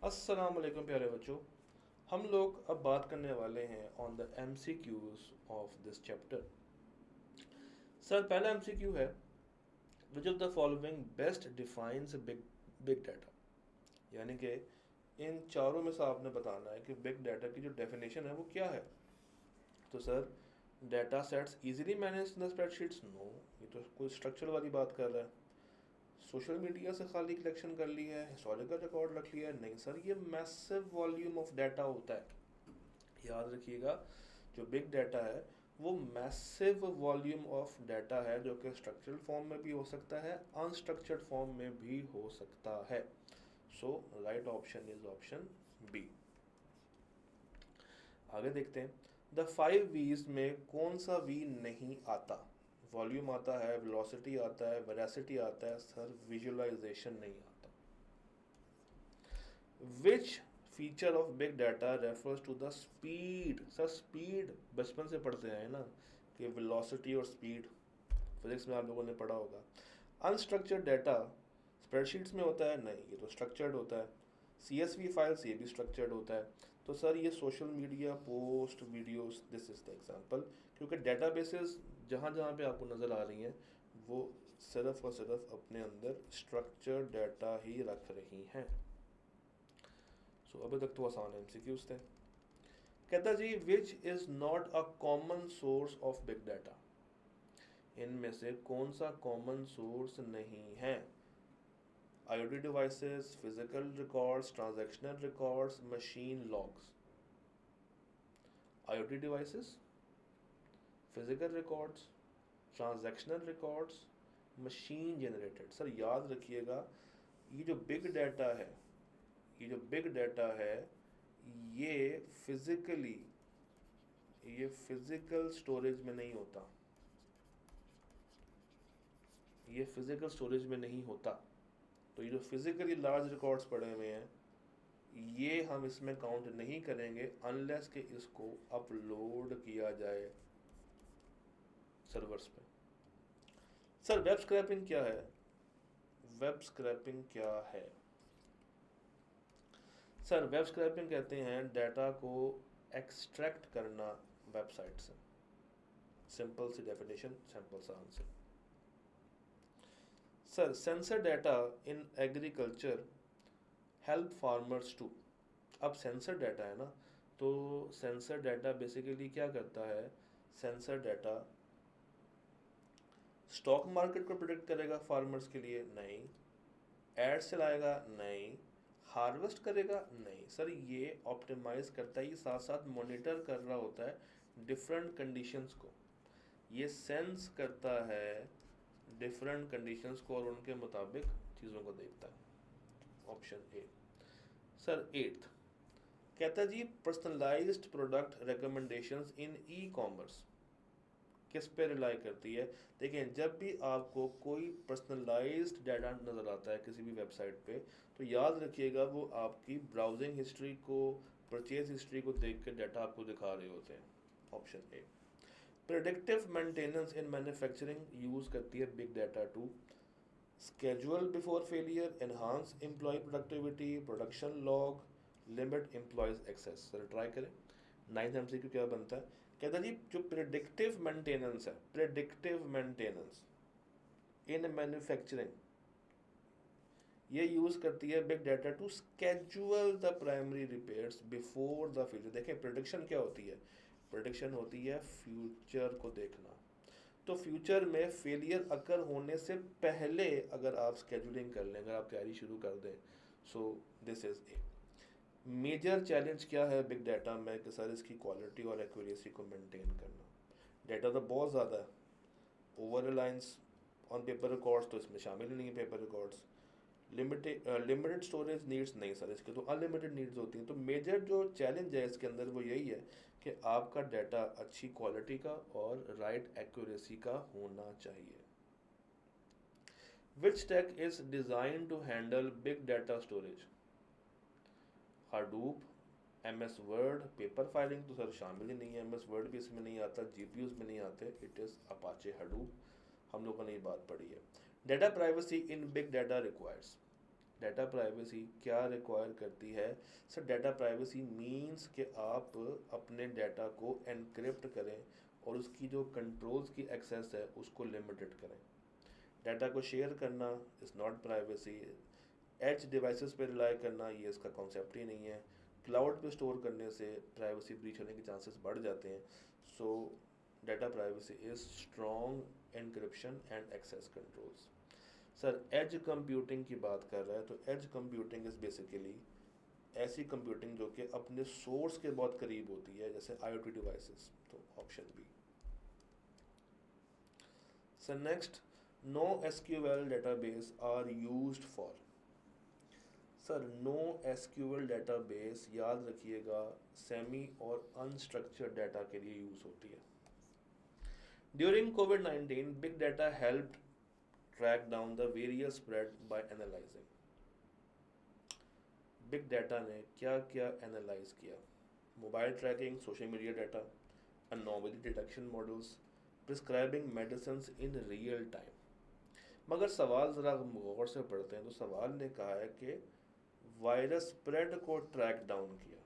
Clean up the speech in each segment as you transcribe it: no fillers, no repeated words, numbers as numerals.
अस्सलाम वालेकुम प्यारे बच्चों। हम लोग अब बात करने वाले हैं on the MCQs of this chapter. Sir पहला MCQ है, which of the following best defines big big data. यानी कि इन चारों में से आपने बताना है कि बिग डाटा की जो डेफिनेशन है वो क्या है। तो sir, data sets easily manage in the spreadsheets, no, ये तो कोई स्ट्रक्चर वाली बात कर रहा है। सोशल मीडिया से खाली कलेक्शन कर ली है, हिस्टोरिकल रिकॉर्ड रख लिया है, नहीं सर, ये मैसिव वॉल्यूम ऑफ डाटा होता है। याद रखिएगा, जो बिग डाटा है वो मैसिव वॉल्यूम ऑफ डाटा है, जो कि स्ट्रक्चरल फॉर्म में भी हो सकता है, अनस्ट्रक्चर्ड फॉर्म में भी हो सकता है। So right option is option B. आगे देखते हैं, द 5 V's में कौन सा वी नहीं आता। वॉल्यूम आता है, वेलोसिटी आता है, वेरासिटी आता है, सर विजुअलाइजेशन नहीं आता। Which feature of big data refers to the speed. Sir speed बचपन से पढ़ते हैं ना, कि वेलोसिटी और स्पीड फिजिक्स में आप लोगों ने पढ़ा होगा। अनस्ट्रक्चर्ड डाटा स्प्रेडशीट्स में होता है, नहीं, ये तो स्ट्रक्चर्ड होता है। CSV फाइल्स, ये भी स्ट्रक्चर्ड होता है। तो सर ये social media post videos, this is the example, क्योंकि डेटाबेसेस जहाँ जहाँ पे आपको नज़र आ रही हैं वो सिर्फ और सिर्फ अपने अंदर स्ट्रक्चर्ड डाटा ही रख रही हैं। सो अभी तक तो आसान MCQs थे। कहता जी, which is not a common source of big data. इनमें से कौन सा कॉमन सोर्स नहीं है। IoT devices, physical records, transactional records, machine logs. IoT devices, physical records, transactional records, machine generated. Sir याद रखिएगा, ये जो बिग डाटा है, ये जो बिग डाटा है, ये फिजिकली, ये फिजिकल स्टोरेज में नहीं होता, ये फिजिकल स्टोरेज में नहीं होता। तो ये जो फिजिकली लार्ज रिकॉर्ड्स पड़े हुए हैं, ये हम इसमें काउंट नहीं करेंगे अनलेस कि इसको अपलोड किया जाए सर्वर्स पे। सर वेब स्क्रैपिंग क्या है। वेब स्क्रैपिंग क्या है। सर वेब स्क्रैपिंग कहते हैं डाटा को एक्सट्रैक्ट करना वेबसाइट से। सिंपल सी डेफिनेशन, सिंपल सा answer. Sir sensor data in agriculture help farmers to. अब सेंसर डाटा है ना, तो सेंसर डाटा बेसिकली क्या करता है। सेंसर डाटा स्टॉक मार्केट को प्रिडिक्ट करेगा फार्मर्स के लिए, नहीं। एड्स चलाएगा, नहीं। हार्वेस्ट करेगा, नहीं सर। ये ऑप्टिमाइज करता है, ये साथ साथ मॉनिटर कर रहा होता है डिफरेंट कंडीशंस को। ये सेंस करता है डिफरेंट कंडीशंस को और उनके मुताबिक चीज़ों को देखता है। Option A. सर एट्थ, कहता जी, पर्सनलाइज्ड प्रोडक्ट रिकमेंडेशंस इन ई कॉमर्स किस पे रिलाई करती है। देखिए, जब भी आपको कोई पर्सनलाइज्ड डाटा नज़र आता है किसी भी वेबसाइट पे, तो याद रखिएगा वो आपकी ब्राउजिंग हिस्ट्री को, परचेज हिस्ट्री को देख के डाटा आपको दिखा रहे होते हैं। Option A. Predictive maintenance in manufacturing use करती है big data to schedule before failure, enhance employ productivity, production log, limit employees access. Sir try करें। 9th MCQ क्या बनता है। कहता जी, जो प्रिडिक्टिव मेंटेनेंस है, प्रिडिक्टिव मेंटेनेंस इन मैन्युफैक्चरिंग, ये यूज़ करती है big data to schedule the primary repairs before the future. देखें, प्रिडिक्शन क्या होती है। प्रिडिक्शन होती है फ्यूचर को देखना। तो फ्यूचर में फेलियर अकर होने से पहले अगर आप स्केजुलिंग कर लें, अगर आप तैयारी शुरू कर दें, so this is a major challenge. क्या है बिग डाटा में कि सर इसकी क्वालिटी और एक्यूरेसी को मेंटेन करना। डाटा तो बहुत ज़्यादा है, over reliance on paper records तो इसमें शामिल ही नहीं है। Paper records limited storage needs, नहीं सर, इसके तो अनलिमिटेड नीड्स होती हैं। तो मेजर जो चैलेंज है इसके अंदर वो यही है कि आपका डाटा अच्छी क्वालिटी का और राइट एक्यूरेसी का होना चाहिए। Which tech is design to handle big data storage. Hadoop, MS word, paper filing तो सर शामिल ही नहीं है, MS वर्ड भी इसमें नहीं आता, GPUs में नहीं आते। It is Apache Hadoop. हम लोगों ने ये बात पढ़ी है। Data privacy in big data requires data privacy क्या रिक्वायर करती है? सर डाटा प्राइवेसी मींस कि आप अपने डाटा को एनक्रिप्ट करें और उसकी जो कंट्रोल्स की एक्सेस है उसको लिमिटेड करें। डाटा को शेयर करना is not privacy. Edge devices पे रिलाई करना ये इसका कॉन्सेप्ट ही नहीं है। क्लाउड पे स्टोर करने से प्राइवेसी ब्रीच होने के चांसेस बढ़ जाते हैं। So data privacy is strong encryption and access controls. Sir edge computing की बात कर रहा है तो एज कंप्यूटिंग इज़ बेसिकली ऐसी कंप्यूटिंग जो कि अपने सोर्स के बहुत करीब होती है, जैसे आईओटी डिवाइसेस, तो option B. Sir next, no SQL database are used for. Sir no SQL database याद रखिएगा सेमी और अनस्ट्रक्चर्ड डाटा के लिए यूज़ होती है। During covid big data helped track down the various spread by analyzing। Big data ने क्या क्या एनालाइज किया? Mobile trekking, social media data, anomaly detection models, prescribing medicine in real time. मगर सवाल ज़रा गौर से पढ़ते हैं तो सवाल ने कहा है कि वायरस स्प्रेड को ट्रैक डाउन किया।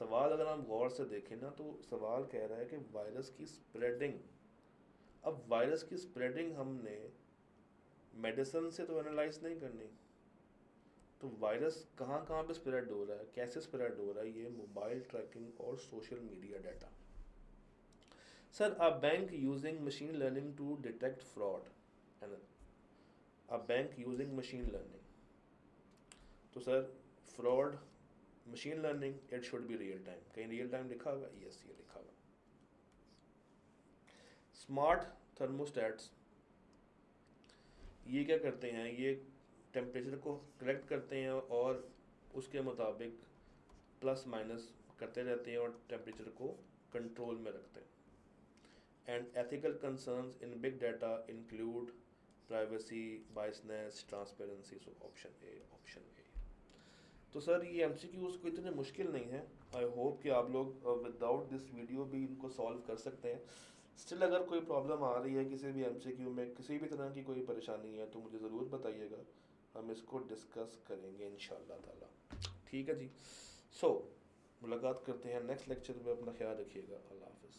सवाल अगर हम गौर से देखें ना तो सवाल कह रहा है कि वायरस की स्प्रेडिंग। अब वायरस की स्प्रेडिंग हमने मेडिसिन से तो एनालाइज नहीं करनी, तो वायरस कहाँ कहाँ पे स्प्रेड हो रहा है, कैसे स्प्रेड हो रहा है, ये मोबाइल ट्रैकिंग और social media data. Sir a bank using machine learning to detect fraud and a bank using machine learning, तो sir fraud machine learning it should be real time. कहीं रियल टाइम लिखा हुआ है? Yes, ये लिखा हुआ। Smart thermostats ये क्या करते हैं? ये टेम्परेचर को कलेक्ट करते हैं और उसके मुताबिक प्लस माइनस करते रहते हैं और टेम्परेचर को कंट्रोल में रखते हैं। And ethical concerns in big data include privacy, biasness, transparency. So option A, option A. तो सर ये एमसीक्यूज को इतने मुश्किल नहीं है। आई होप कि आप लोग विदाउट दिस वीडियो भी इनको सॉल्व कर सकते हैं। स्टिल अगर कोई प्रॉब्लम आ रही है किसी भी एमसीक्यू में, किसी भी तरह की कोई परेशानी है तो मुझे ज़रूर बताइएगा, हम इसको डिस्कस करेंगे इंशाल्लाह ताला। ठीक है जी। सो मुलाकात करते हैं नेक्स्ट लेक्चर में। अपना ख्याल रखिएगा। अल्लाह हाफ़िज़।